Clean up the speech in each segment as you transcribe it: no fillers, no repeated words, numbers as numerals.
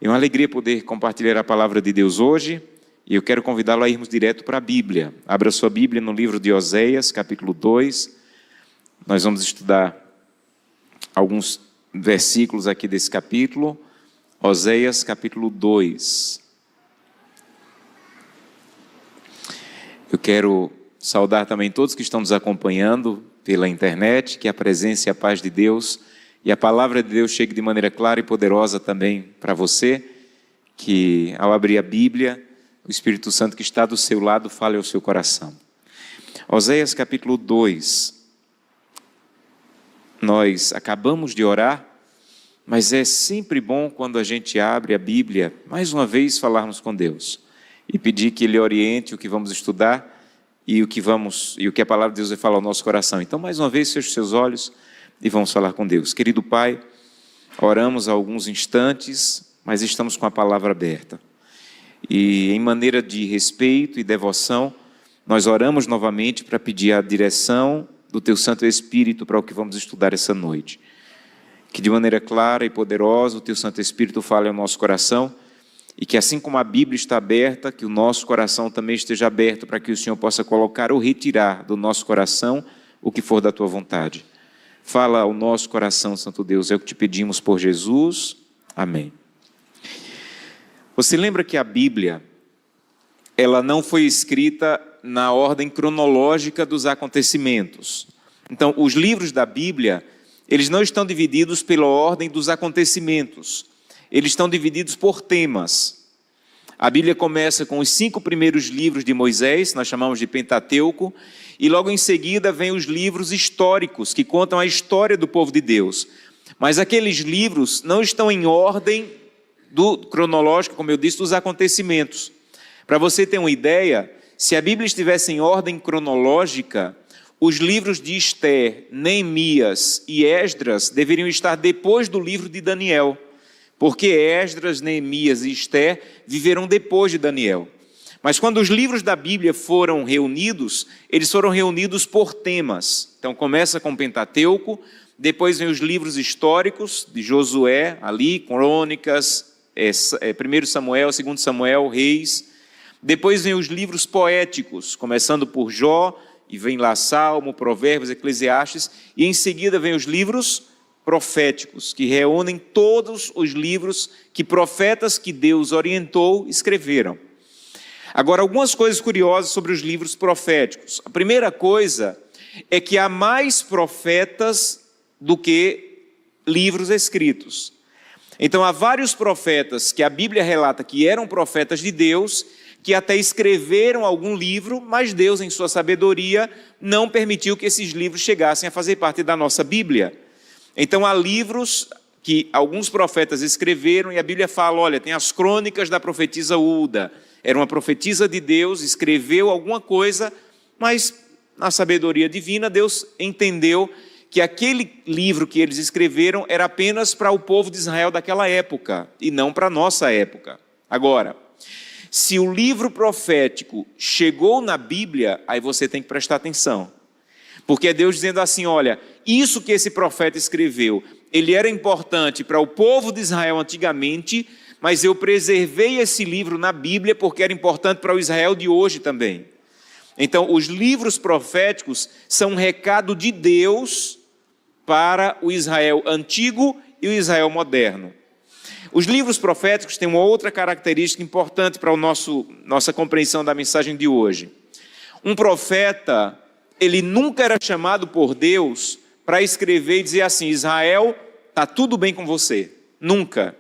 É uma alegria poder compartilhar a palavra de Deus hoje, e eu quero convidá-lo a irmos direto para a Bíblia. Abra sua Bíblia no livro de Oséias, capítulo 2. Nós vamos estudar alguns versículos aqui desse capítulo. Oséias, capítulo 2. Eu quero saudar também todos que estão nos acompanhando pela internet, que a presença e a paz de Deus e a palavra de Deus chegue de maneira clara e poderosa também para você, que ao abrir a Bíblia, o Espírito Santo que está do seu lado fale ao seu coração. Oséias capítulo 2. Nós acabamos de orar, mas é sempre bom quando a gente abre a Bíblia, mais uma vez falarmos com Deus e pedir que Ele oriente o que vamos estudar e o que a palavra de Deus vai falar ao nosso coração. Então, mais uma vez, feche seus olhos e vamos falar com Deus. Querido Pai, oramos há alguns instantes, mas estamos com a palavra aberta. E em maneira de respeito e devoção, nós oramos novamente para pedir a direção do Teu Santo Espírito para o que vamos estudar essa noite. Que de maneira clara e poderosa o Teu Santo Espírito fale ao nosso coração e que assim como a Bíblia está aberta, que o nosso coração também esteja aberto para que o Senhor possa colocar ou retirar do nosso coração o que for da Tua vontade. Fala ao nosso coração, Santo Deus, é o que te pedimos por Jesus. Amém. Você lembra que a Bíblia, ela não foi escrita na ordem cronológica dos acontecimentos. Então, os livros da Bíblia, eles não estão divididos pela ordem dos acontecimentos. Eles estão divididos por temas. A Bíblia começa com os 5 primeiros livros de Moisés, nós chamamos de Pentateuco, e logo em seguida vem os livros históricos, que contam a história do povo de Deus. Mas aqueles livros não estão em ordem cronológica, como eu disse, dos acontecimentos. Para você ter uma ideia, se a Bíblia estivesse em ordem cronológica, os livros de Ester, Neemias e Esdras deveriam estar depois do livro de Daniel, porque Esdras, Neemias e Ester viveram depois de Daniel. Mas quando os livros da Bíblia foram reunidos, eles foram reunidos por temas. Então começa com Pentateuco, depois vem os livros históricos de Josué, ali, Crônicas, 1 Samuel, 2 Samuel, Reis. Depois vem os livros poéticos, começando por Jó, e vem lá Salmo, Provérbios, Eclesiastes, e em seguida vem os livros proféticos, que reúnem todos os livros que profetas que Deus orientou escreveram. Agora, algumas coisas curiosas sobre os livros proféticos. A primeira coisa é que há mais profetas do que livros escritos. Então, há vários profetas que a Bíblia relata que eram profetas de Deus, que até escreveram algum livro, mas Deus, em sua sabedoria, não permitiu que esses livros chegassem a fazer parte da nossa Bíblia. Então, há livros que alguns profetas escreveram e a Bíblia fala, olha, tem as crônicas da profetisa Ulda. Era uma profetisa de Deus, escreveu alguma coisa, mas na sabedoria divina Deus entendeu que aquele livro que eles escreveram era apenas para o povo de Israel daquela época e não para a nossa época. Agora, se o livro profético chegou na Bíblia, aí você tem que prestar atenção. Porque é Deus dizendo assim, olha, isso que esse profeta escreveu, ele era importante para o povo de Israel antigamente, mas eu preservei esse livro na Bíblia porque era importante para o Israel de hoje também. Então, os livros proféticos são um recado de Deus para o Israel antigo e o Israel moderno. Os livros proféticos têm uma outra característica importante para nossa compreensão da mensagem de hoje. Um profeta, ele nunca era chamado por Deus para escrever e dizer assim, Israel, está tudo bem com você. Nunca.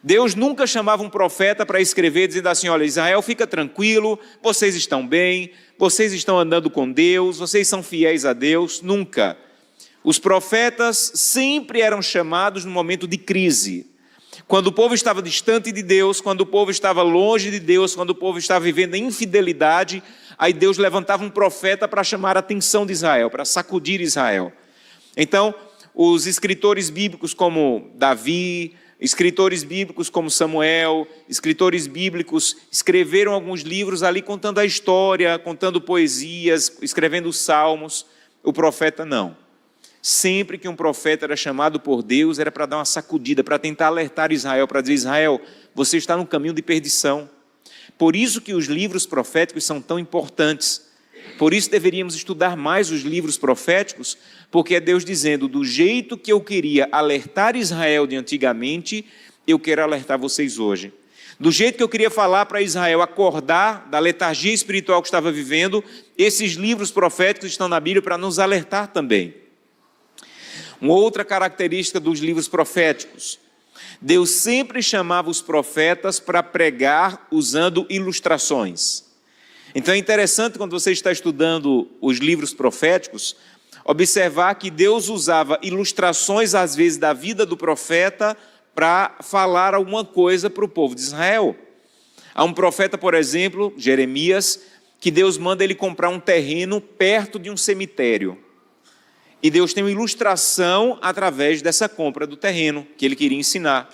Deus nunca chamava um profeta para escrever dizendo assim, olha, Israel, fica tranquilo, vocês estão bem, vocês estão andando com Deus, vocês são fiéis a Deus. Nunca. Os profetas sempre eram chamados no momento de crise. Quando o povo estava distante de Deus, quando o povo estava longe de Deus, quando o povo estava vivendo em infidelidade, aí Deus levantava um profeta para chamar a atenção de Israel, para sacudir Israel. Então, os escritores bíblicos como Davi, escritores bíblicos como Samuel, escritores bíblicos escreveram alguns livros ali contando a história, contando poesias, escrevendo salmos. O profeta não. Sempre que um profeta era chamado por Deus, era para dar uma sacudida, para tentar alertar Israel, para dizer: Israel, você está no caminho de perdição. Por isso que os livros proféticos são tão importantes. Por isso deveríamos estudar mais os livros proféticos, porque é Deus dizendo: do jeito que eu queria alertar Israel de antigamente, eu quero alertar vocês hoje. Do jeito que eu queria falar para Israel acordar da letargia espiritual que estava vivendo, esses livros proféticos estão na Bíblia para nos alertar também. Uma outra característica dos livros proféticos: Deus sempre chamava os profetas para pregar usando ilustrações. Então é interessante, quando você está estudando os livros proféticos, observar que Deus usava ilustrações às vezes da vida do profeta para falar alguma coisa para o povo de Israel. Há um profeta, por exemplo, Jeremias, que Deus manda ele comprar um terreno perto de um cemitério. E Deus tem uma ilustração através dessa compra do terreno que ele queria ensinar.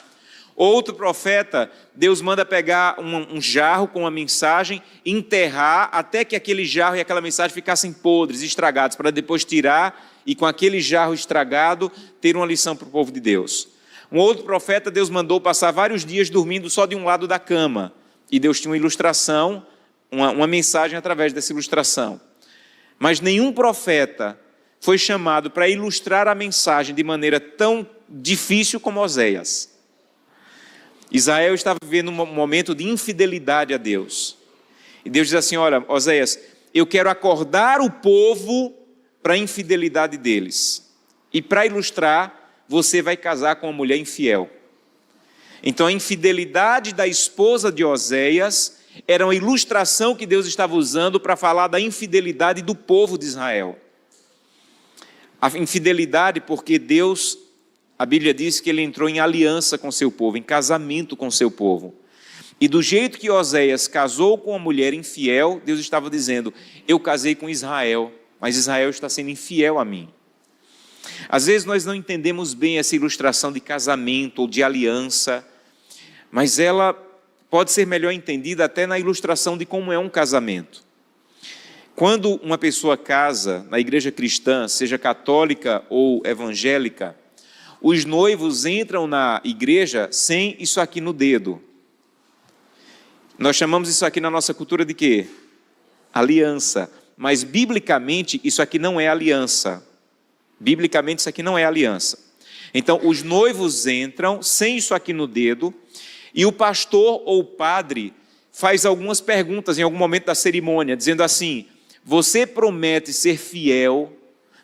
Outro profeta, Deus manda pegar um jarro com uma mensagem, enterrar até que aquele jarro e aquela mensagem ficassem podres, estragados, para depois tirar e com aquele jarro estragado ter uma lição para o povo de Deus. Um outro profeta, Deus mandou passar vários dias dormindo só de um lado da cama. E Deus tinha uma ilustração, uma mensagem através dessa ilustração. Mas nenhum profeta foi chamado para ilustrar a mensagem de maneira tão difícil como Oséias. Israel estava vivendo um momento de infidelidade a Deus. E Deus diz assim: olha, Oséias, eu quero acordar o povo para a infidelidade deles. E para ilustrar, você vai casar com uma mulher infiel. Então a infidelidade da esposa de Oséias era uma ilustração que Deus estava usando para falar da infidelidade do povo de Israel. A infidelidade porque Deus, a Bíblia diz que ele entrou em aliança com seu povo, em casamento com seu povo. E do jeito que Oséias casou com uma mulher infiel, Deus estava dizendo: eu casei com Israel, mas Israel está sendo infiel a mim. Às vezes nós não entendemos bem essa ilustração de casamento ou de aliança, mas ela pode ser melhor entendida até na ilustração de como é um casamento. Quando uma pessoa casa na igreja cristã, seja católica ou evangélica, os noivos entram na igreja sem isso aqui no dedo. Nós chamamos isso aqui na nossa cultura de quê? Aliança. Mas biblicamente isso aqui não é aliança. Biblicamente isso aqui não é aliança. Então os noivos entram sem isso aqui no dedo e o pastor ou o padre faz algumas perguntas em algum momento da cerimônia, dizendo assim: você promete ser fiel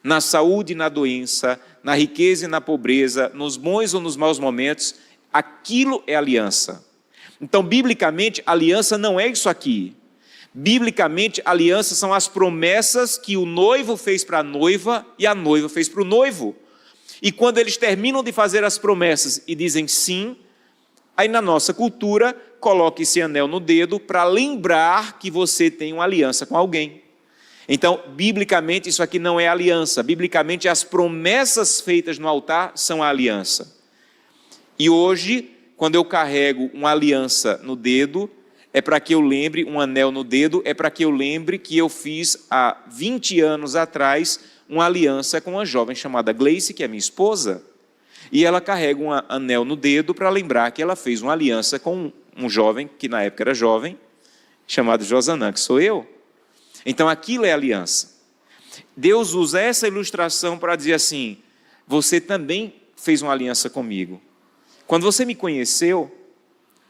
na saúde e na doença, na riqueza e na pobreza, nos bons ou nos maus momentos? Aquilo é aliança. Então, biblicamente, aliança não é isso aqui. Biblicamente, aliança são as promessas que o noivo fez para a noiva e a noiva fez para o noivo. E quando eles terminam de fazer as promessas e dizem sim, aí na nossa cultura, coloque esse anel no dedo para lembrar que você tem uma aliança com alguém. Então, biblicamente, isso aqui não é aliança. Biblicamente, as promessas feitas no altar são a aliança. E hoje, quando eu carrego uma aliança no dedo, é para que eu lembre, um anel no dedo, é para que eu lembre que eu fiz há 20 anos atrás uma aliança com uma jovem chamada Gleice, que é minha esposa. E ela carrega um anel no dedo para lembrar que ela fez uma aliança com um jovem, que na época era jovem, chamado Josanã, que sou eu. Então aquilo é aliança. Deus usa essa ilustração para dizer assim: você também fez uma aliança comigo. Quando você me conheceu,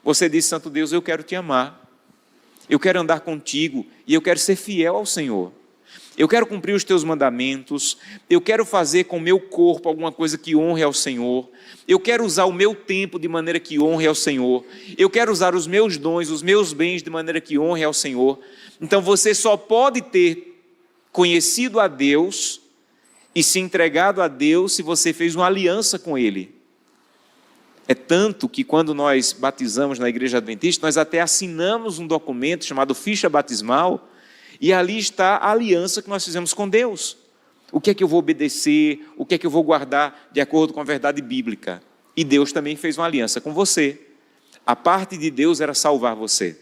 você disse: Santo Deus, eu quero te amar, eu quero andar contigo e eu quero ser fiel ao Senhor. Eu quero cumprir os teus mandamentos, eu quero fazer com o meu corpo alguma coisa que honre ao Senhor, eu quero usar o meu tempo de maneira que honre ao Senhor, eu quero usar os meus dons, os meus bens de maneira que honre ao Senhor. Então você só pode ter conhecido a Deus e se entregado a Deus se você fez uma aliança com Ele. É tanto que quando nós batizamos na Igreja Adventista, nós até assinamos um documento chamado ficha batismal, e ali está a aliança que nós fizemos com Deus. O que é que eu vou obedecer, o que é que eu vou guardar de acordo com a verdade bíblica. E Deus também fez uma aliança com você. A parte de Deus era salvar você.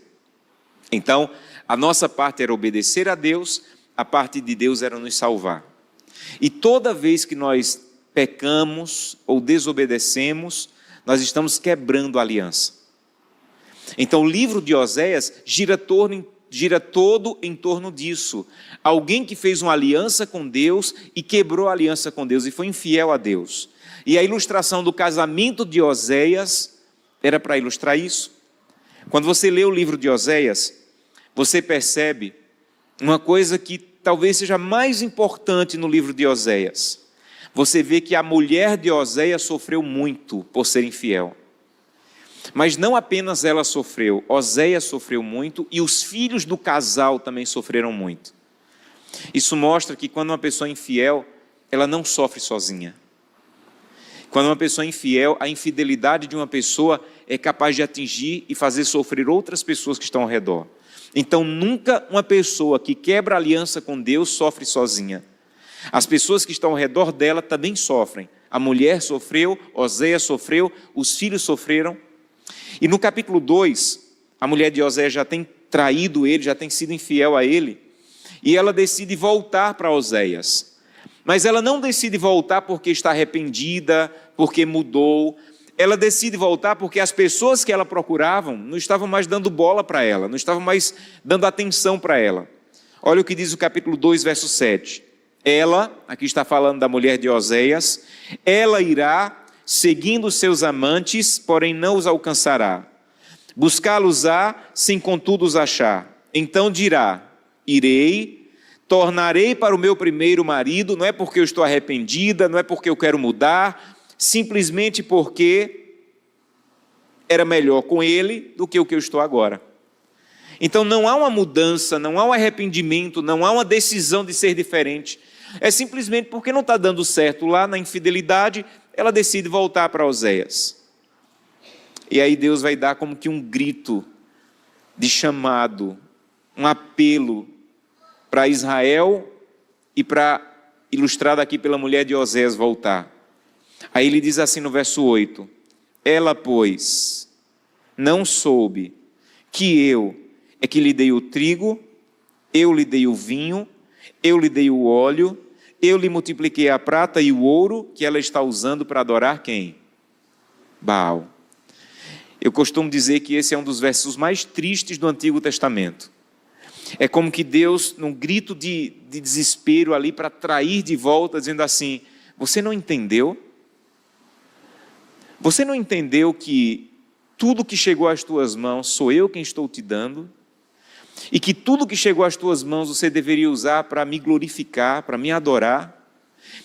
Então, a nossa parte era obedecer a Deus, a parte de Deus era nos salvar. E toda vez que nós pecamos ou desobedecemos, nós estamos quebrando a aliança. Então o livro de Oséias gira todo em torno disso. Alguém que fez uma aliança com Deus e quebrou a aliança com Deus e foi infiel a Deus. E a ilustração do casamento de Oséias era para ilustrar isso. Quando você lê o livro de Oséias, você percebe uma coisa que talvez seja mais importante no livro de Oséias. Você vê que a mulher de Oséias sofreu muito por ser infiel. Mas não apenas ela sofreu, Oséias sofreu muito e os filhos do casal também sofreram muito. Isso mostra que quando uma pessoa é infiel, ela não sofre sozinha. Quando uma pessoa é infiel, a infidelidade de uma pessoa é capaz de atingir e fazer sofrer outras pessoas que estão ao redor. Então, nunca uma pessoa que quebra a aliança com Deus sofre sozinha. As pessoas que estão ao redor dela também sofrem. A mulher sofreu, Oséias sofreu, os filhos sofreram. E no capítulo 2, a mulher de Oséias já tem traído ele, já tem sido infiel a ele, e ela decide voltar para Oséias. Mas ela não decide voltar porque está arrependida, porque mudou. Ela decide voltar porque as pessoas que ela procurava não estavam mais dando bola para ela, não estavam mais dando atenção para ela. Olha o que diz o capítulo 2, verso 7. Ela, aqui está falando da mulher de Oséias, ela irá seguindo seus amantes, porém não os alcançará. Buscá-los-á, sem contudo os achar. Então dirá, irei, tornarei para o meu primeiro marido, não é porque eu estou arrependida, não é porque eu quero mudar, simplesmente porque era melhor com ele do que o que eu estou agora. Então não há uma mudança, não há um arrependimento, não há uma decisão de ser diferente. É simplesmente porque não está dando certo lá na infidelidade, ela decide voltar para Oséias. E aí Deus vai dar como que um grito de chamado, um apelo para Israel e para, ilustrado aqui pela mulher de Oséias, voltar. Aí ele diz assim no verso 8, ela, pois, não soube que eu é que lhe dei o trigo, eu lhe dei o vinho, eu lhe dei o óleo, eu lhe multipliquei a prata e o ouro que ela está usando para adorar quem? Baal. Eu costumo dizer que esse é um dos versos mais tristes do Antigo Testamento. É como que Deus, num grito de desespero ali para trair de volta, dizendo assim, você não entendeu? Você não entendeu que tudo que chegou às tuas mãos sou eu quem estou te dando? E que tudo que chegou às tuas mãos você deveria usar para me glorificar, para me adorar?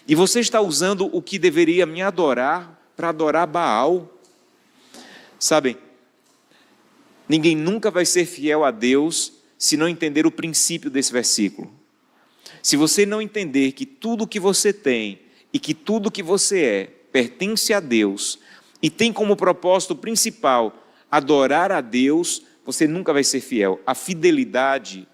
E você está usando o que deveria me adorar para adorar Baal? Sabem, ninguém nunca vai ser fiel a Deus se não entender o princípio desse versículo. Se você não entender que tudo que você tem e que tudo que você é pertence a Deus e tem como propósito principal adorar a Deus, você nunca vai ser fiel. A fidelidade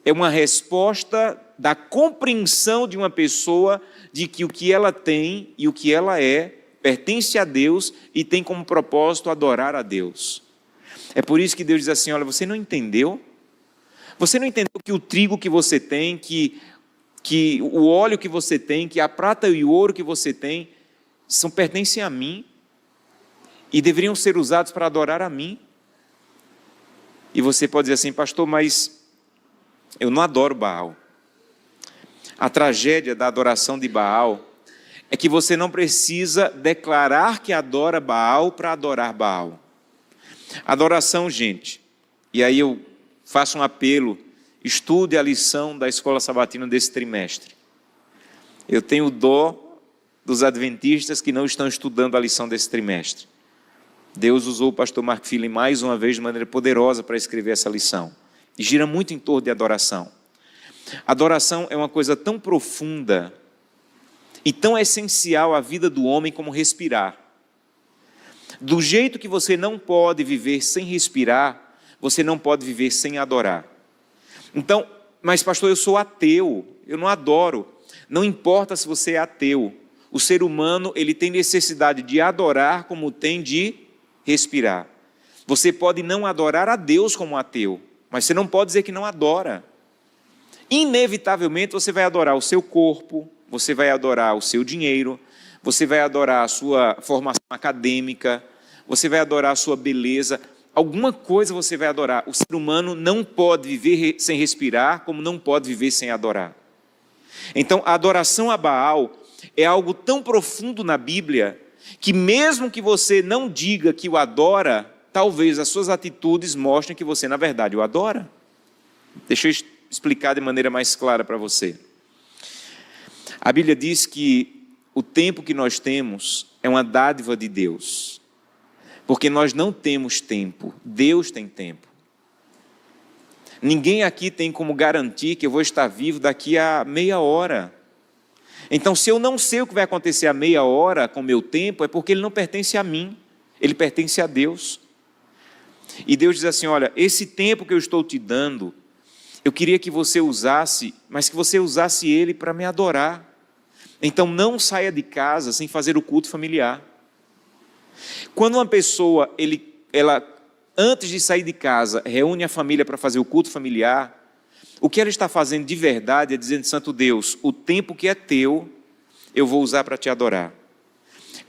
é uma resposta da compreensão de uma pessoa de que o que ela tem e o que ela é pertence a Deus e tem como propósito adorar a Deus. É por isso que Deus diz assim, olha, você não entendeu? Você não entendeu que o trigo que você tem, que o óleo que você tem, que a prata e o ouro que você tem, pertencem a mim e deveriam ser usados para adorar a mim? E você pode dizer assim, pastor, mas eu não adoro Baal. A tragédia da adoração de Baal é que você não precisa declarar que adora Baal para adorar Baal. Adoração, gente, e aí eu faço um apelo, estude a lição da escola sabatina desse trimestre. Eu tenho dó dos adventistas que não estão estudando a lição desse trimestre. Deus usou o pastor Mark Philly mais uma vez de maneira poderosa para escrever essa lição. E gira muito em torno de adoração. Adoração é uma coisa tão profunda e tão essencial à vida do homem como respirar. Do jeito que você não pode viver sem respirar, você não pode viver sem adorar. Então, mas pastor, eu sou ateu, eu não adoro. Não importa se você é ateu. O ser humano, ele tem necessidade de adorar como tem de respirar. Você pode não adorar a Deus como ateu, mas você não pode dizer que não adora. Inevitavelmente você vai adorar o seu corpo, você vai adorar o seu dinheiro, você vai adorar a sua formação acadêmica, você vai adorar a sua beleza, alguma coisa você vai adorar. O ser humano não pode viver sem respirar, como não pode viver sem adorar. Então, a adoração a Baal é algo tão profundo na Bíblia, que mesmo que você não diga que o adora, talvez as suas atitudes mostrem que você, na verdade, o adora. Deixa eu explicar de maneira mais clara para você. A Bíblia diz que o tempo que nós temos é uma dádiva de Deus, porque nós não temos tempo, Deus tem tempo. Ninguém aqui tem como garantir que eu vou estar vivo daqui a meia hora. Então, se eu não sei o que vai acontecer a meia hora com o meu tempo, é porque ele não pertence a mim, ele pertence a Deus. E Deus diz assim, olha, esse tempo que eu estou te dando, eu queria que você usasse, mas que você usasse ele para me adorar. Então, não saia de casa sem fazer o culto familiar. Quando uma pessoa, ela antes de sair de casa, reúne a família para fazer o culto familiar, o que ela está fazendo de verdade é dizendo, Santo Deus, o tempo que é teu, eu vou usar para te adorar.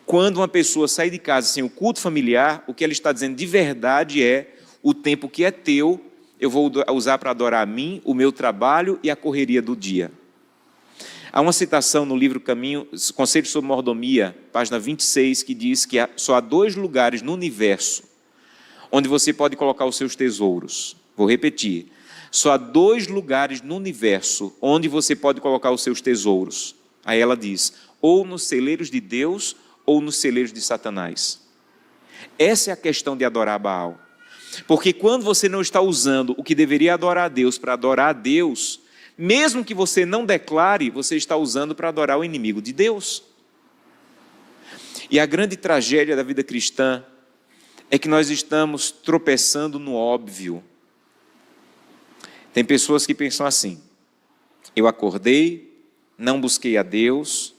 Quando uma pessoa sai de casa sem o culto familiar, o que ela está dizendo de verdade é, o tempo que é teu, eu vou usar para adorar a mim, o meu trabalho e a correria do dia. Há uma citação no livro Conselho sobre Mordomia, página 26, que diz que só há 2 lugares no universo onde você pode colocar os seus tesouros. Vou repetir. Só há 2 lugares no universo onde você pode colocar os seus tesouros. Aí ela diz, ou nos celeiros de Deus, ou nos celeiros de Satanás. Essa é a questão de adorar Baal. Porque quando você não está usando o que deveria adorar a Deus para adorar a Deus, mesmo que você não declare, você está usando para adorar o inimigo de Deus. E a grande tragédia da vida cristã é que nós estamos tropeçando no óbvio. Tem pessoas que pensam assim, eu acordei, não busquei a Deus,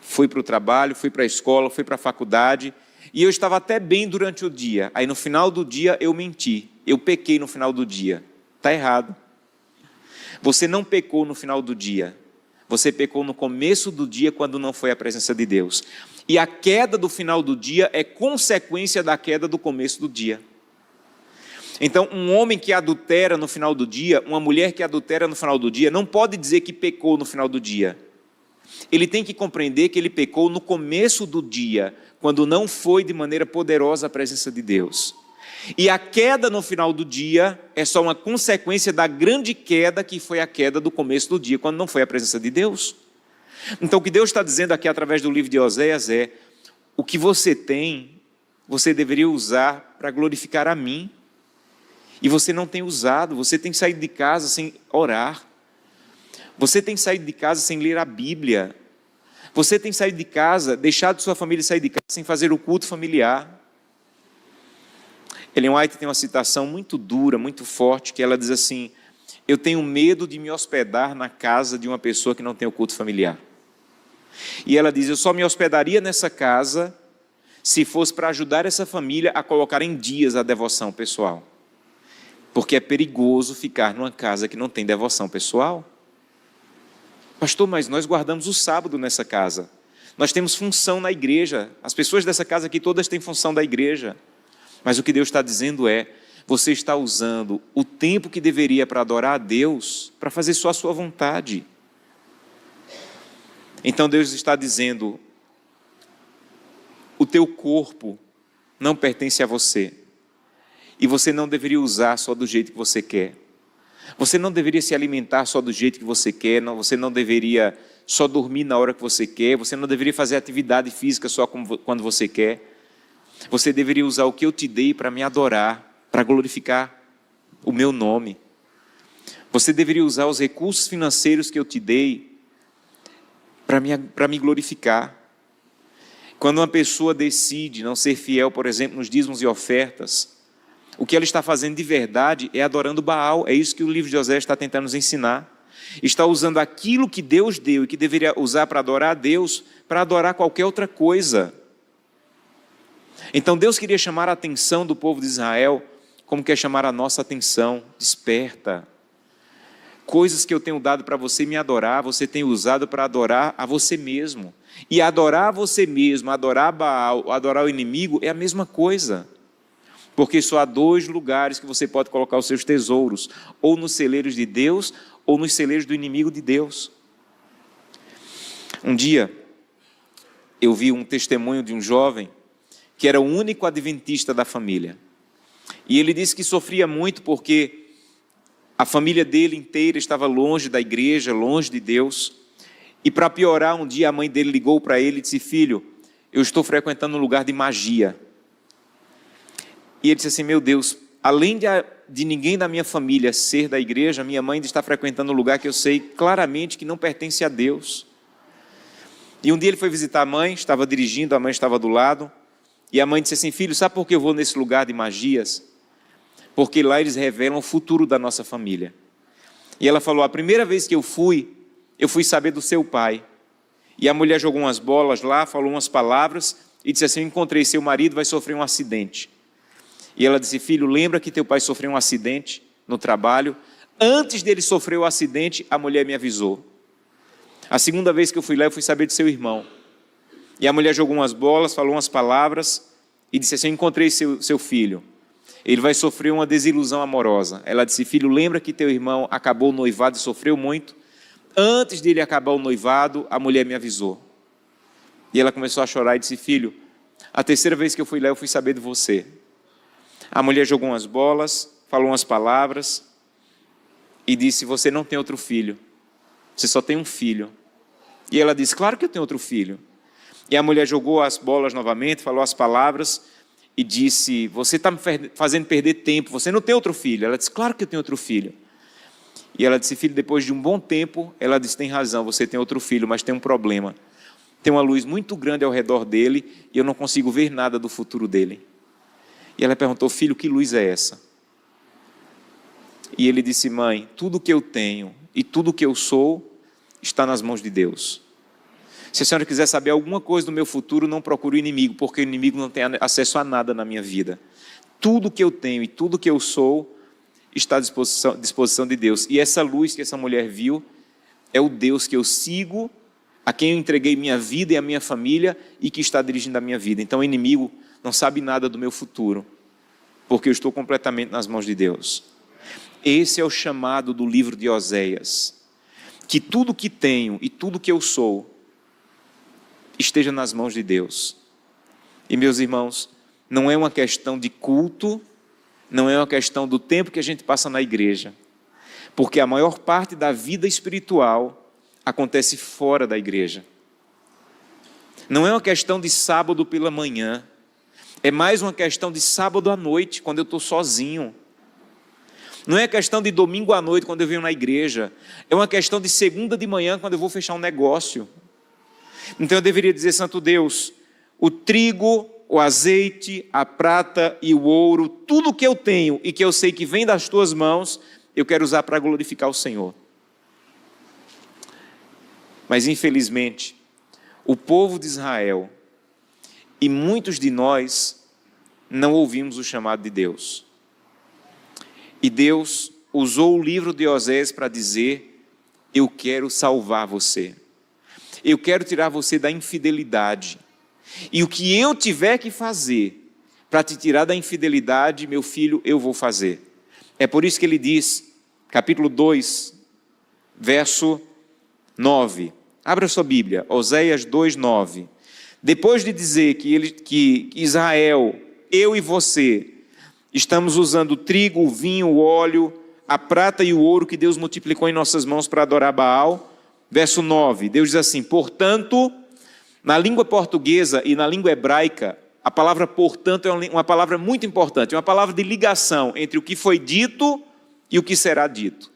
fui para o trabalho, fui para a escola, fui para a faculdade, e eu estava até bem durante o dia. Aí no final do dia eu menti, eu pequei no final do dia. Está errado. Você não pecou no final do dia, você pecou no começo do dia quando não foi a presença de Deus. E a queda do final do dia é consequência da queda do começo do dia. Então, um homem que adultera no final do dia, uma mulher que adultera no final do dia, não pode dizer que pecou no final do dia. Ele tem que compreender que ele pecou no começo do dia, quando não foi de maneira poderosa a presença de Deus. E a queda no final do dia é só uma consequência da grande queda que foi a queda do começo do dia, quando não foi a presença de Deus. Então, o que Deus está dizendo aqui através do livro de Oséias é, o que você tem, você deveria usar para glorificar a mim. E você não tem usado, você tem saído de casa sem orar. Você tem saído de casa sem ler a Bíblia. Você tem saído de casa, deixado sua família sair de casa sem fazer o culto familiar. Ellen White tem uma citação muito dura, muito forte, que ela diz assim, eu tenho medo de me hospedar na casa de uma pessoa que não tem o culto familiar. E ela diz, eu só me hospedaria nessa casa se fosse para ajudar essa família a colocar em dias a devoção pessoal. Porque é perigoso ficar numa casa que não tem devoção pessoal. Pastor, mas nós guardamos o sábado nessa casa. Nós temos função na igreja. As pessoas dessa casa aqui todas têm função da igreja. Mas o que Deus está dizendo é, você está usando o tempo que deveria para adorar a Deus, para fazer só a sua vontade. Então Deus está dizendo, o teu corpo não pertence a você. E você não deveria usar só do jeito que você quer. Você não deveria se alimentar só do jeito que você quer. Não, você não deveria só dormir na hora que você quer. Você não deveria fazer atividade física só quando você quer. Você deveria usar o que eu te dei para me adorar, para glorificar o meu nome. Você deveria usar os recursos financeiros que eu te dei para me glorificar. Quando uma pessoa decide não ser fiel, por exemplo, nos dízimos e ofertas, o que ela está fazendo de verdade é adorando Baal. É isso que o livro de Oséias está tentando nos ensinar. Está usando aquilo que Deus deu e que deveria usar para adorar a Deus, para adorar qualquer outra coisa. Então Deus queria chamar a atenção do povo de Israel, como quer chamar a nossa atenção. Desperta. coisas que eu tenho dado para você me adorar, você tem usado para adorar a você mesmo. E adorar a você mesmo, adorar Baal, adorar o inimigo é a mesma coisa. Porque só há dois lugares que você pode colocar os seus tesouros, ou nos celeiros de Deus, ou nos celeiros do inimigo de Deus. Um dia, eu vi um testemunho de um jovem que era o único adventista da família. E ele disse que sofria muito porque a família dele inteira estava longe da igreja, longe de Deus. E para piorar, um dia a mãe dele ligou para ele e disse: filho, eu estou frequentando um lugar de magia. E ele disse assim: meu Deus, além de ninguém da minha família ser da igreja, minha mãe está frequentando um lugar que eu sei claramente que não pertence a Deus. E um dia ele foi visitar a mãe, estava dirigindo, a mãe estava do lado. E a mãe disse assim: filho, sabe por que eu vou nesse lugar de magias? Porque lá eles revelam o futuro da nossa família. E ela falou: a primeira vez que eu fui saber do seu pai. E a mulher jogou umas bolas lá, falou umas palavras e disse assim: eu encontrei seu marido, vai sofrer um acidente. E ela disse: filho, lembra que teu pai sofreu um acidente no trabalho? Antes dele sofrer o acidente, a mulher me avisou. A segunda vez que eu fui lá, eu fui saber de seu irmão. E a mulher jogou umas bolas, falou umas palavras e disse assim: eu encontrei seu filho. Ele vai sofrer uma desilusão amorosa. Ela disse: filho, lembra que teu irmão acabou o noivado e sofreu muito? Antes dele acabar o noivado, a mulher me avisou. E ela começou a chorar e disse: filho, a terceira vez que eu fui lá, eu fui saber de você. A mulher jogou umas bolas, falou umas palavras e disse: você não tem outro filho, você só tem um filho. E ela disse: claro que eu tenho outro filho. E a mulher jogou as bolas novamente, falou as palavras e disse: você está me fazendo perder tempo, você não tem outro filho. Ela disse: claro que eu tenho outro filho. E ela disse: filho, depois de um bom tempo, ela disse: tem razão, você tem outro filho, mas tem um problema. Tem uma luz muito grande ao redor dele e eu não consigo ver nada do futuro dele. E ela perguntou: filho, que luz é essa? E ele disse: mãe, tudo que eu tenho e tudo que eu sou está nas mãos de Deus. Se a senhora quiser saber alguma coisa do meu futuro, não procure o inimigo, porque o inimigo não tem acesso a nada na minha vida. Tudo que eu tenho e tudo que eu sou está à disposição de Deus. E essa luz que essa mulher viu é o Deus que eu sigo, a quem eu entreguei minha vida e a minha família e que está dirigindo a minha vida. Então o inimigo não sabe nada do meu futuro, porque eu estou completamente nas mãos de Deus. Esse é o chamado do livro de Oséias, que tudo que tenho e tudo que eu sou esteja nas mãos de Deus. E meus irmãos, não é uma questão de culto, não é uma questão do tempo que a gente passa na igreja, porque a maior parte da vida espiritual acontece fora da igreja. Não é uma questão de sábado pela manhã, é mais uma questão de sábado à noite, quando eu estou sozinho. Não é questão de domingo à noite, quando eu venho na igreja, é uma questão de segunda de manhã, quando eu vou fechar um negócio. Então eu deveria dizer: Santo Deus, o trigo, o azeite, a prata e o ouro, tudo que eu tenho e que eu sei que vem das tuas mãos, eu quero usar para glorificar o Senhor. Mas infelizmente, o povo de Israel e muitos de nós não ouvimos o chamado de Deus. E Deus usou o livro de Oséias para dizer: eu quero salvar você. Eu quero tirar você da infidelidade. E o que eu tiver que fazer para te tirar da infidelidade, meu filho, eu vou fazer. É por isso que ele diz, capítulo 2, verso 9. Abra sua Bíblia, Oséias 2, 9. Depois de dizer que Israel, eu e você, estamos usando o trigo, o vinho, o óleo, a prata e o ouro que Deus multiplicou em nossas mãos para adorar Baal. Verso 9, Deus diz assim: portanto, na língua portuguesa e na língua hebraica, a palavra portanto é uma palavra muito importante, uma palavra de ligação entre o que foi dito e o que será dito.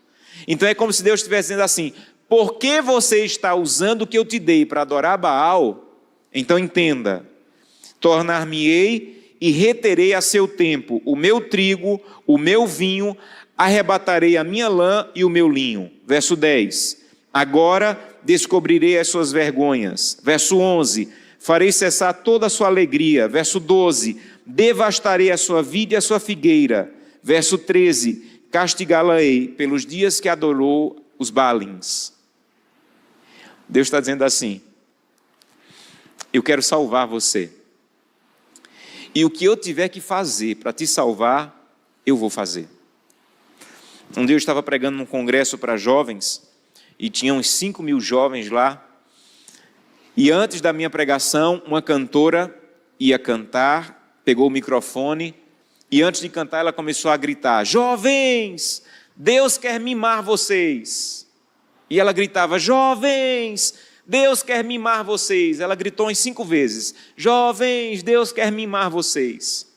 Então é como se Deus estivesse dizendo assim: porque você está usando o que eu te dei para adorar Baal, então entenda, tornar-me-ei e reterei a seu tempo o meu trigo, o meu vinho, arrebatarei a minha lã e o meu linho. Verso 10, agora descobrirei as suas vergonhas. Verso 11, farei cessar toda a sua alegria. Verso 12, devastarei a sua vide e a sua figueira. Verso 13, castigá-la-ei pelos dias que adorou os Baalins. Deus está dizendo assim: eu quero salvar você. E o que eu tiver que fazer para te salvar, eu vou fazer. Um dia eu estava pregando num congresso para jovens, e tinha uns 5.000 jovens lá, e antes da minha pregação, uma cantora ia cantar, pegou o microfone, e antes de cantar ela começou a gritar: jovens, Deus quer mimar vocês. E ela gritava: jovens, Deus quer mimar vocês. Ela gritou umas 5 vezes: jovens, Deus quer mimar vocês.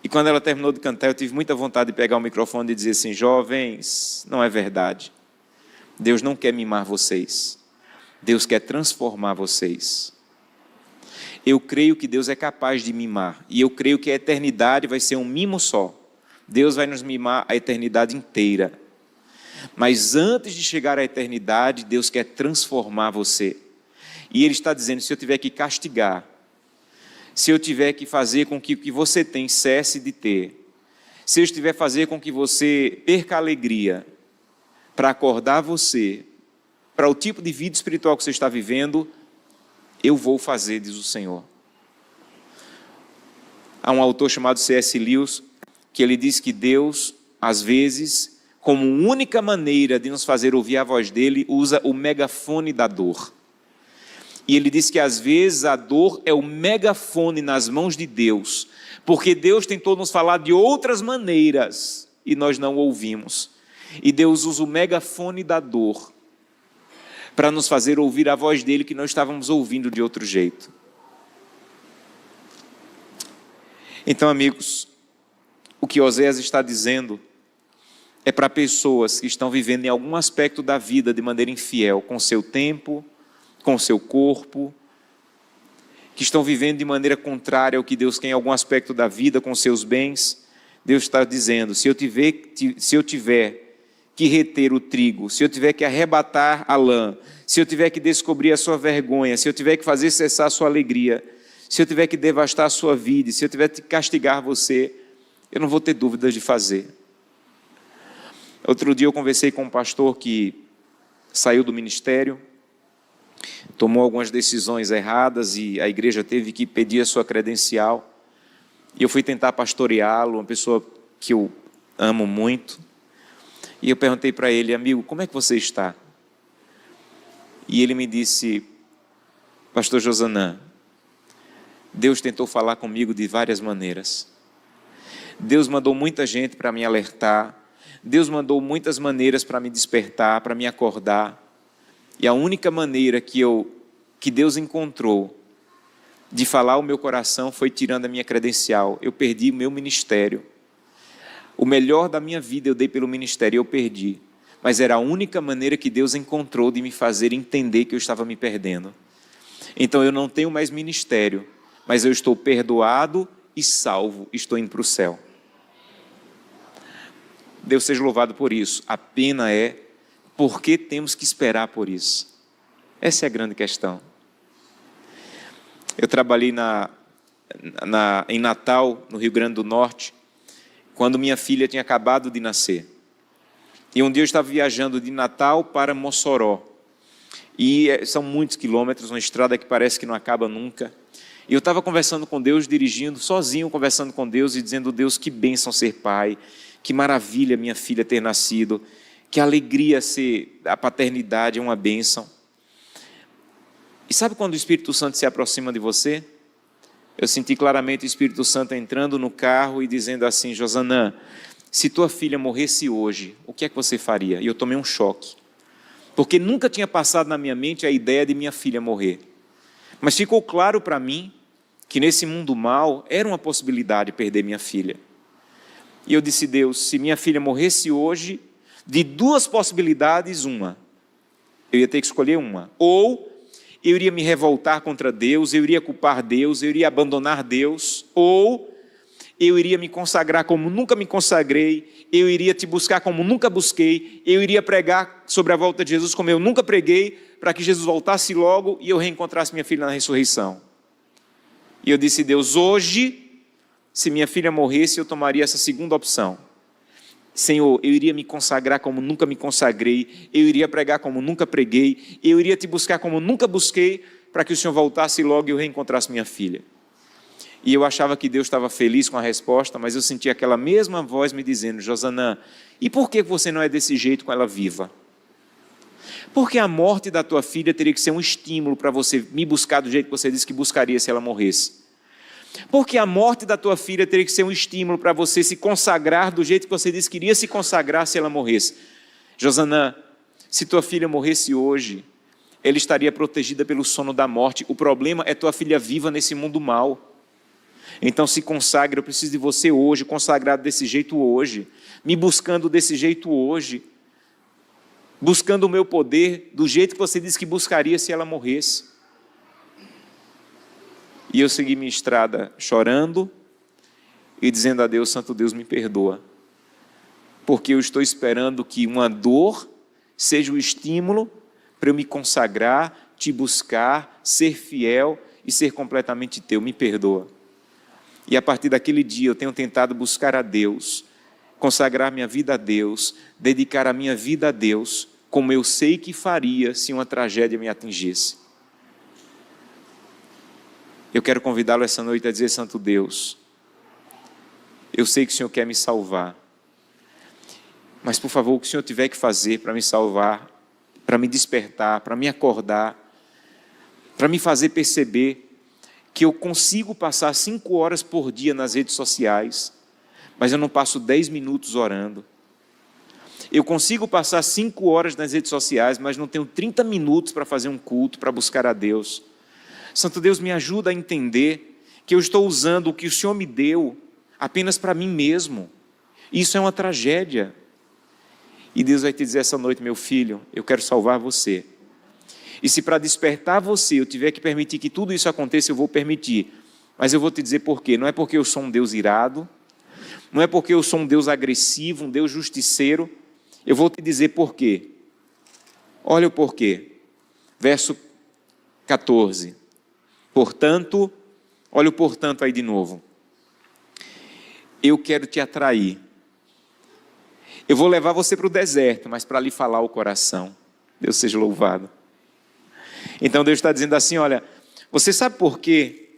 E quando ela terminou de cantar, eu tive muita vontade de pegar o microfone e dizer assim: jovens, não é verdade. Deus não quer mimar vocês. Deus quer transformar vocês. Eu creio que Deus é capaz de mimar. E eu creio que a eternidade vai ser um mimo só. Deus vai nos mimar a eternidade inteira. Mas antes de chegar à eternidade, Deus quer transformar você. E Ele está dizendo: se eu tiver que castigar, se eu tiver que fazer com que o que você tem cesse de ter, se eu estiver fazer com que você perca a alegria, para acordar você, para o tipo de vida espiritual que você está vivendo, eu vou fazer, diz o Senhor. Há um autor chamado C.S. Lewis, que ele diz que Deus, às vezes, como única maneira de nos fazer ouvir a voz dele, usa o megafone da dor. E ele diz que às vezes a dor é o megafone nas mãos de Deus, porque Deus tentou nos falar de outras maneiras e nós não ouvimos. E Deus usa o megafone da dor para nos fazer ouvir a voz dele que nós estávamos ouvindo de outro jeito. Então, amigos, o que Oséias está dizendo é para pessoas que estão vivendo em algum aspecto da vida de maneira infiel, com seu tempo, com seu corpo, que estão vivendo de maneira contrária ao que Deus quer em algum aspecto da vida, com seus bens. Deus está dizendo: se eu tiver que reter o trigo, se eu tiver que arrebatar a lã, se eu tiver que descobrir a sua vergonha, se eu tiver que fazer cessar a sua alegria, se eu tiver que devastar a sua vida, se eu tiver que castigar você, eu não vou ter dúvidas de fazer. Outro dia eu conversei com um pastor que saiu do ministério, tomou algumas decisões erradas e a igreja teve que pedir a sua credencial. E eu fui tentar pastoreá-lo, uma pessoa que eu amo muito. E eu perguntei para ele: amigo, como é que você está? E ele me disse: pastor Josanã, Deus tentou falar comigo de várias maneiras. Deus mandou muita gente para me alertar. Deus mandou muitas maneiras para me despertar, para me acordar. E a única maneira que Deus encontrou de falar ao meu coração foi tirando a minha credencial. Eu perdi o meu ministério. O melhor da minha vida eu dei pelo ministério e eu perdi. Mas era a única maneira que Deus encontrou de me fazer entender que eu estava me perdendo. Então eu não tenho mais ministério, mas eu estou perdoado e salvo, estou indo para o céu. Deus seja louvado por isso. A pena é, por que temos que esperar por isso? Essa é a grande questão. Eu trabalhei em Natal, no Rio Grande do Norte, quando minha filha tinha acabado de nascer. E um dia eu estava viajando de Natal para Mossoró. E são muitos quilômetros, uma estrada que parece que não acaba nunca. E eu estava conversando com Deus, dirigindo, sozinho, conversando com Deus e dizendo: Deus, que bênção ser pai, que maravilha minha filha ter nascido, que alegria ser a paternidade, é uma bênção. E sabe quando o Espírito Santo se aproxima de você? Eu senti claramente o Espírito Santo entrando no carro e dizendo assim: Josanã, se tua filha morresse hoje, o que é que você faria? E eu tomei um choque, porque nunca tinha passado na minha mente a ideia de minha filha morrer. Mas ficou claro para mim que nesse mundo mal era uma possibilidade perder minha filha. E eu disse: Deus, se minha filha morresse hoje, de 2 possibilidades, uma. Eu ia ter que escolher uma. Ou eu iria me revoltar contra Deus, eu iria culpar Deus, eu iria abandonar Deus, ou eu iria me consagrar como nunca me consagrei, eu iria te buscar como nunca busquei, eu iria pregar sobre a volta de Jesus como eu nunca preguei, para que Jesus voltasse logo e eu reencontrasse minha filha na ressurreição. E eu disse: Deus, hoje, se minha filha morresse, eu tomaria essa segunda opção. Senhor, eu iria me consagrar como nunca me consagrei, eu iria pregar como nunca preguei, eu iria te buscar como nunca busquei, para que o Senhor voltasse logo e eu reencontrasse minha filha. E eu achava que Deus estava feliz com a resposta, mas eu sentia aquela mesma voz me dizendo: Josanã, e por que você não é desse jeito com ela viva? Porque a morte da tua filha teria que ser um estímulo para você me buscar do jeito que você disse que buscaria se ela morresse. Porque a morte da tua filha teria que ser um estímulo para você se consagrar do jeito que você disse que iria se consagrar se ela morresse. Josanã, se tua filha morresse hoje, ela estaria protegida pelo sono da morte. O problema é tua filha viva nesse mundo mau. Então se consagre, eu preciso de você hoje, consagrado desse jeito hoje, me buscando desse jeito hoje, buscando o meu poder do jeito que você disse que buscaria se ela morresse. E eu segui minha estrada chorando e dizendo a Deus: Santo Deus, me perdoa, porque eu estou esperando que uma dor seja o estímulo para eu me consagrar, te buscar, ser fiel e ser completamente teu. Me perdoa. E a partir daquele dia eu tenho tentado buscar a Deus, consagrar minha vida a Deus, dedicar a minha vida a Deus, como eu sei que faria se uma tragédia me atingisse. Eu quero convidá-lo essa noite a dizer: Santo Deus, eu sei que o Senhor quer me salvar, mas por favor, o que o Senhor tiver que fazer para me salvar, para me despertar, para me acordar, para me fazer perceber que eu consigo passar 5 horas por dia nas redes sociais, mas eu não passo 10 minutos orando. Eu consigo passar 5 horas nas redes sociais, mas não tenho 30 minutos para fazer um culto, para buscar a Deus. Santo Deus, me ajuda a entender que eu estou usando o que o Senhor me deu apenas para mim mesmo. Isso é uma tragédia. E Deus vai te dizer essa noite: meu filho, eu quero salvar você. E se para despertar você eu tiver que permitir que tudo isso aconteça, eu vou permitir. Mas eu vou te dizer por quê. Não é porque eu sou um Deus irado, não é porque eu sou um Deus agressivo, um Deus justiceiro. Eu vou te dizer por quê. Olha o porquê. Verso 14. Portanto, olha o portanto aí de novo. Eu quero te atrair. Eu vou levar você para o deserto, mas para lhe falar o coração. Deus seja louvado. Então Deus está dizendo assim: olha, você sabe por quê?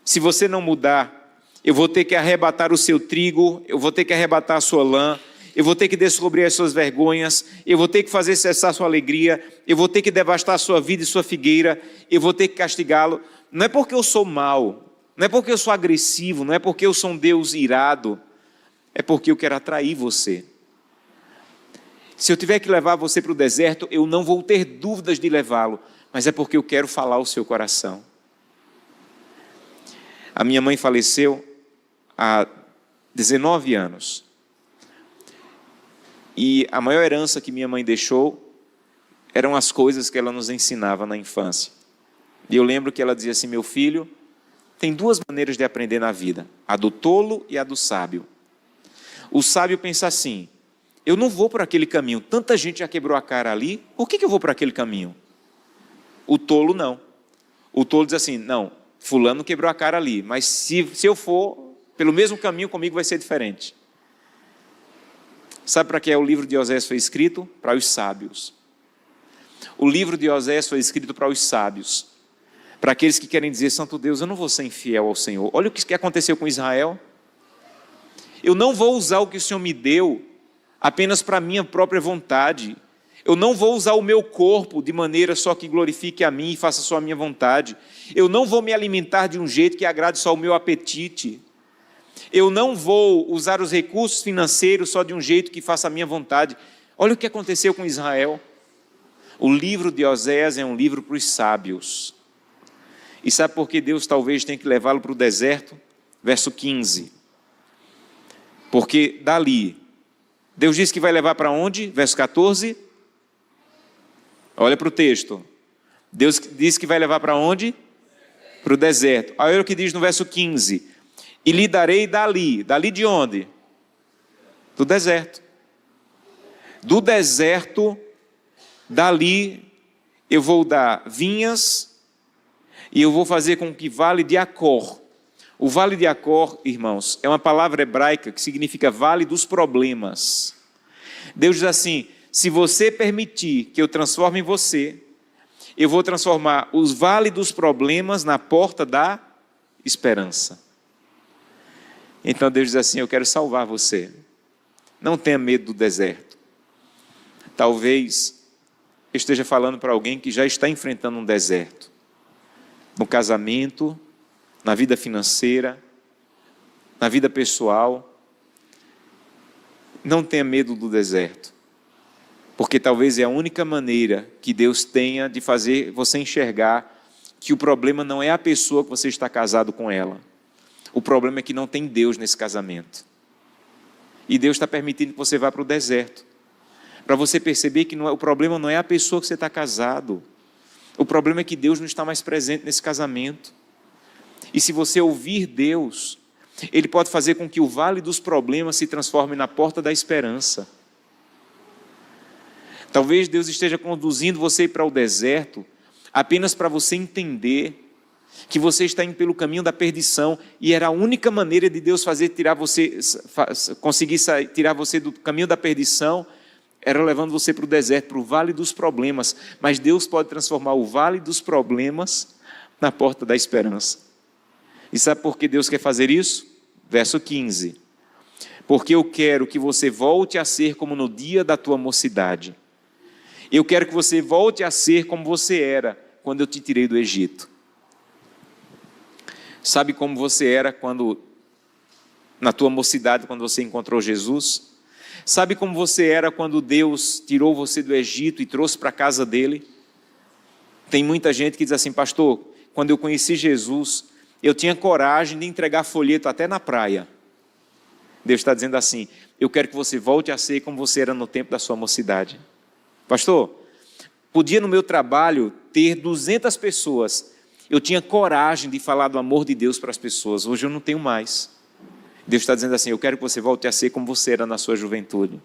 Se você não mudar, eu vou ter que arrebatar o seu trigo, eu vou ter que arrebatar a sua lã, eu vou ter que descobrir as suas vergonhas, eu vou ter que fazer cessar a sua alegria, eu vou ter que devastar a sua vida e sua figueira, eu vou ter que castigá-lo. Não é porque eu sou mau, não é porque eu sou agressivo, não é porque eu sou um Deus irado, é porque eu quero atrair você. Se eu tiver que levar você para o deserto, eu não vou ter dúvidas de levá-lo, mas é porque eu quero falar o seu coração. A minha mãe faleceu há 19 anos. E a maior herança que minha mãe deixou eram as coisas que ela nos ensinava na infância. E eu lembro que ela dizia assim: meu filho, tem 2 maneiras de aprender na vida, a do tolo e a do sábio. O sábio pensa assim: eu não vou por aquele caminho, tanta gente já quebrou a cara ali, por que eu vou por aquele caminho? O tolo não. O tolo diz assim: não, fulano quebrou a cara ali, mas se eu for pelo mesmo caminho, comigo vai ser diferente. Sabe para que o livro de Osés foi escrito? Para os sábios. O livro de Osés foi escrito para os sábios, para aqueles que querem dizer: Santo Deus, eu não vou ser infiel ao Senhor. Olha o que aconteceu com Israel. Eu não vou usar o que o Senhor me deu apenas para a minha própria vontade. Eu não vou usar o meu corpo de maneira só que glorifique a mim e faça só a minha vontade. Eu não vou me alimentar de um jeito que agrade só o meu apetite. Eu não vou usar os recursos financeiros só de um jeito que faça a minha vontade. Olha o que aconteceu com Israel. O livro de Oséias é um livro para os sábios. E sabe por que Deus talvez tenha que levá-lo para o deserto? Verso 15. Porque dali, Deus diz que vai levar para onde? Verso 14. Olha para o texto. Deus diz que vai levar para onde? Para o deserto. Olha o que diz no verso 15. E lhe darei dali. Dali de onde? Do deserto. Do deserto, dali eu vou dar vinhas e eu vou fazer com que vale de Acor. O vale de Acor, irmãos, é uma palavra hebraica que significa vale dos problemas. Deus diz assim: se você permitir que eu transforme você, eu vou transformar os vales dos problemas na porta da esperança. Então Deus diz assim: eu quero salvar você. Não tenha medo do deserto. Talvez eu esteja falando para alguém que já está enfrentando um deserto. No casamento, na vida financeira, na vida pessoal. Não tenha medo do deserto. Porque talvez é a única maneira que Deus tenha de fazer você enxergar que o problema não é a pessoa que você está casado com ela. O problema é que não tem Deus nesse casamento. E Deus está permitindo que você vá para o deserto. Para você perceber que o problema não é a pessoa que você está casado. O problema é que Deus não está mais presente nesse casamento. E se você ouvir Deus, Ele pode fazer com que o vale dos problemas se transforme na porta da esperança. Talvez Deus esteja conduzindo você para o deserto apenas para você entender que você está indo pelo caminho da perdição e era a única maneira de Deus conseguir tirar você do caminho da perdição, era levando você para o deserto, para o vale dos problemas. Mas Deus pode transformar o vale dos problemas na porta da esperança. E sabe por que Deus quer fazer isso? Verso 15. Porque eu quero que você volte a ser como no dia da tua mocidade. Eu quero que você volte a ser como você era quando eu te tirei do Egito. Sabe como você era na tua mocidade, quando você encontrou Jesus? Sabe como você era quando Deus tirou você do Egito e trouxe para a casa dele? Tem muita gente que diz assim: pastor, quando eu conheci Jesus, eu tinha coragem de entregar folheto até na praia. Deus está dizendo assim: eu quero que você volte a ser como você era no tempo da sua mocidade. Pastor, podia no meu trabalho ter 200 pessoas. Eu tinha coragem de falar do amor de Deus para as pessoas. Hoje eu não tenho mais. Deus está dizendo assim: eu quero que você volte a ser como você era na sua juventude.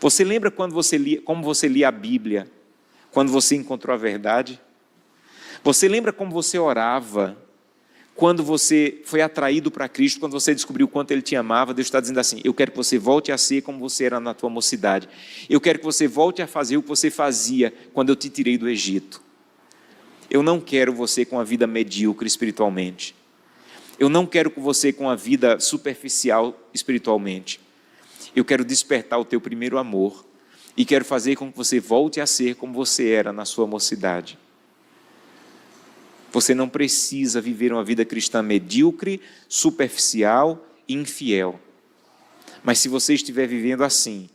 Você lembra como você lia a Bíblia? Quando você encontrou a verdade? Você lembra como você orava? Quando você foi atraído para Cristo, quando você descobriu o quanto Ele te amava? Deus está dizendo assim: eu quero que você volte a ser como você era na tua mocidade. Eu quero que você volte a fazer o que você fazia quando eu te tirei do Egito. Eu não quero você com a vida medíocre espiritualmente. Eu não quero com você com a vida superficial espiritualmente. Eu quero despertar o teu primeiro amor e quero fazer com que você volte a ser como você era na sua mocidade. Você não precisa viver uma vida cristã medíocre, superficial e infiel. Mas se você estiver vivendo assim,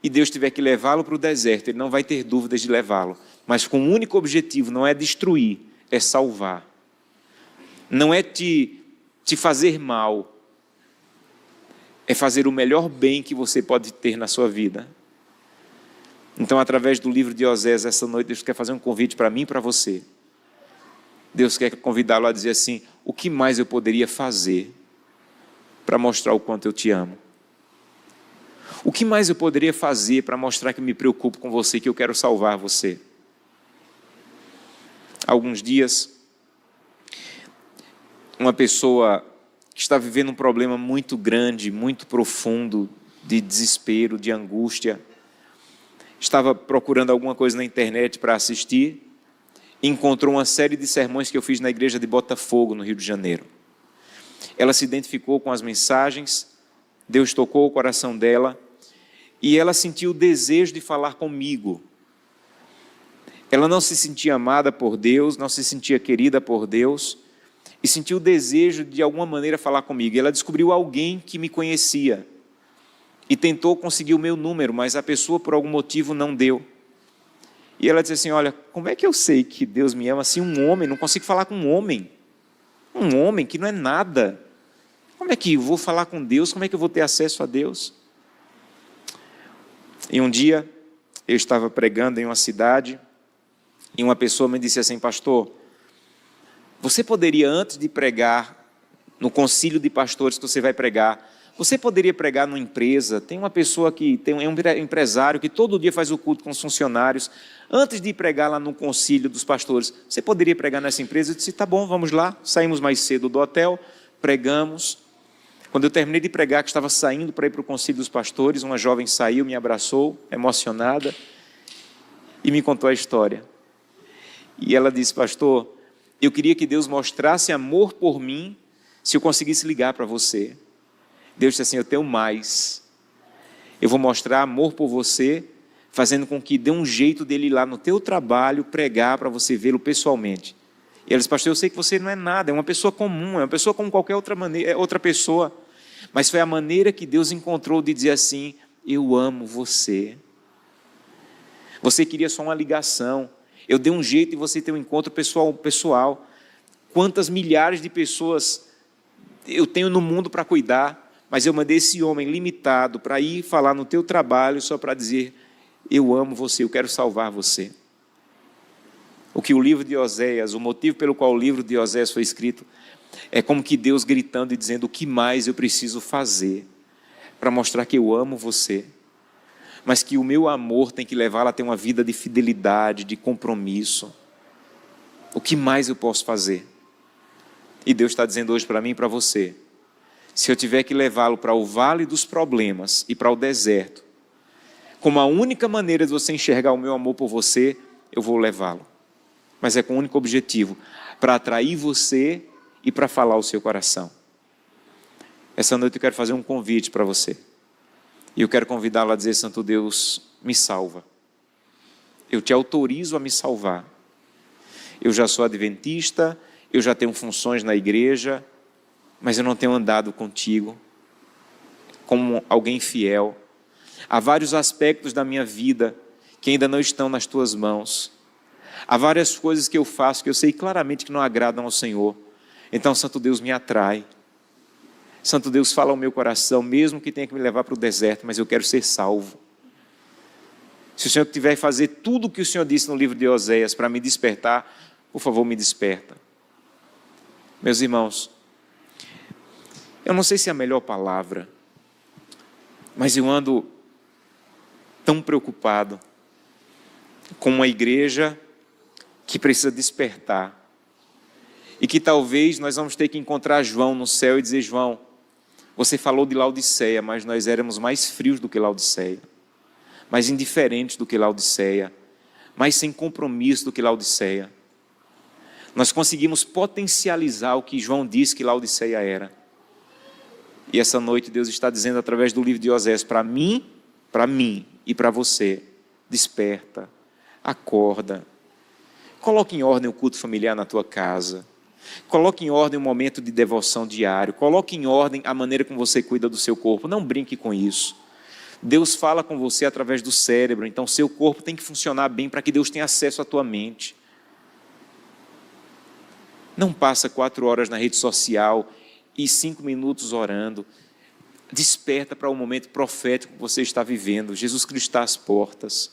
e Deus tiver que levá-lo para o deserto, Ele não vai ter dúvidas de levá-lo, mas com um único objetivo: não é destruir, é salvar. Não é te fazer mal, é fazer o melhor bem que você pode ter na sua vida. Então, através do livro de Osés, essa noite, Deus quer fazer um convite para mim e para você. Deus quer convidá-lo a dizer assim: o que mais eu poderia fazer para mostrar o quanto eu te amo? O que mais eu poderia fazer para mostrar que me preocupo com você, que eu quero salvar você? Há alguns dias, uma pessoa que está vivendo um problema muito grande, muito profundo, de desespero, de angústia, estava procurando alguma coisa na internet para assistir, e encontrou uma série de sermões que eu fiz na igreja de Botafogo, no Rio de Janeiro. Ela se identificou com as mensagens, Deus tocou o coração dela, e ela sentiu o desejo de falar comigo. Ela não se sentia amada por Deus, não se sentia querida por Deus, e sentiu o desejo de alguma maneira falar comigo. E ela descobriu alguém que me conhecia, e tentou conseguir o meu número, mas a pessoa por algum motivo não deu. E ela disse assim: olha, como é que eu sei que Deus me ama assim? Um homem, não consigo falar com um homem que não é nada. Como é que eu vou falar com Deus? Como é que eu vou ter acesso a Deus? E um dia, eu estava pregando em uma cidade, e uma pessoa me disse assim: pastor, você poderia, antes de pregar no concílio de pastores que você vai pregar, você poderia pregar numa empresa? Tem uma pessoa que é um empresário que todo dia faz o culto com os funcionários. Antes de pregar lá no concílio dos pastores, você poderia pregar nessa empresa? Eu disse: tá bom, vamos lá. Saímos mais cedo do hotel, pregamos. Quando eu terminei de pregar, que estava saindo para ir para o Conselho dos Pastores, uma jovem saiu, me abraçou, emocionada, e me contou a história. E ela disse: pastor, eu queria que Deus mostrasse amor por mim, se eu conseguisse ligar para você. Deus disse assim: eu tenho mais. Eu vou mostrar amor por você, fazendo com que dê um jeito dele ir lá no teu trabalho, pregar para você vê-lo pessoalmente. E ela disse: pastor, eu sei que você não é nada, é uma pessoa comum, é uma pessoa como qualquer outra pessoa. Mas foi a maneira que Deus encontrou de dizer assim: eu amo você. Você queria só uma ligação. Eu dei um jeito de você ter um encontro pessoal. Quantas milhares de pessoas eu tenho no mundo para cuidar, mas eu mandei esse homem limitado para ir falar no teu trabalho só para dizer: eu amo você, eu quero salvar você. O que o livro de Oséias, o motivo pelo qual o livro de Oséias foi escrito, é como que Deus gritando e dizendo: o que mais eu preciso fazer para mostrar que eu amo você, mas que o meu amor tem que levá-la a ter uma vida de fidelidade, de compromisso. O que mais eu posso fazer? E Deus está dizendo hoje para mim e para você: se eu tiver que levá-lo para o vale dos problemas e para o deserto, como a única maneira de você enxergar o meu amor por você, eu vou levá-lo. Mas é com o único objetivo: para atrair você e para falar ao seu coração. Essa noite eu quero fazer um convite para você. E eu quero convidá-lo a dizer: Santo Deus, me salva. Eu te autorizo a me salvar. Eu já sou adventista, eu já tenho funções na igreja, mas eu não tenho andado contigo como alguém fiel. Há vários aspectos da minha vida que ainda não estão nas tuas mãos. Há várias coisas que eu faço que eu sei claramente que não agradam ao Senhor. Então, Santo Deus, me atrai. Santo Deus, fala ao meu coração, mesmo que tenha que me levar para o deserto, mas eu quero ser salvo. Se o Senhor tiver que fazer tudo o que o Senhor disse no livro de Oséias para me despertar, por favor, me desperta. Meus irmãos, eu não sei se é a melhor palavra, mas eu ando tão preocupado com uma igreja que precisa despertar. E que talvez nós vamos ter que encontrar João no céu e dizer: João, você falou de Laodiceia, mas nós éramos mais frios do que Laodiceia, mais indiferentes do que Laodiceia, mais sem compromisso do que Laodiceia. Nós conseguimos potencializar o que João disse que Laodiceia era. E essa noite Deus está dizendo através do livro de Oséias para mim e para você: desperta, acorda, coloque em ordem o culto familiar na tua casa, coloque em ordem um momento de devoção diário, coloque em ordem a maneira como você cuida do seu corpo, não brinque com isso. Deus fala com você através do cérebro, então seu corpo tem que funcionar bem para que Deus tenha acesso à tua mente. Não passa 4 horas na rede social e 5 minutos orando. Desperta para o momento profético que você está vivendo. Jesus Cristo está às portas.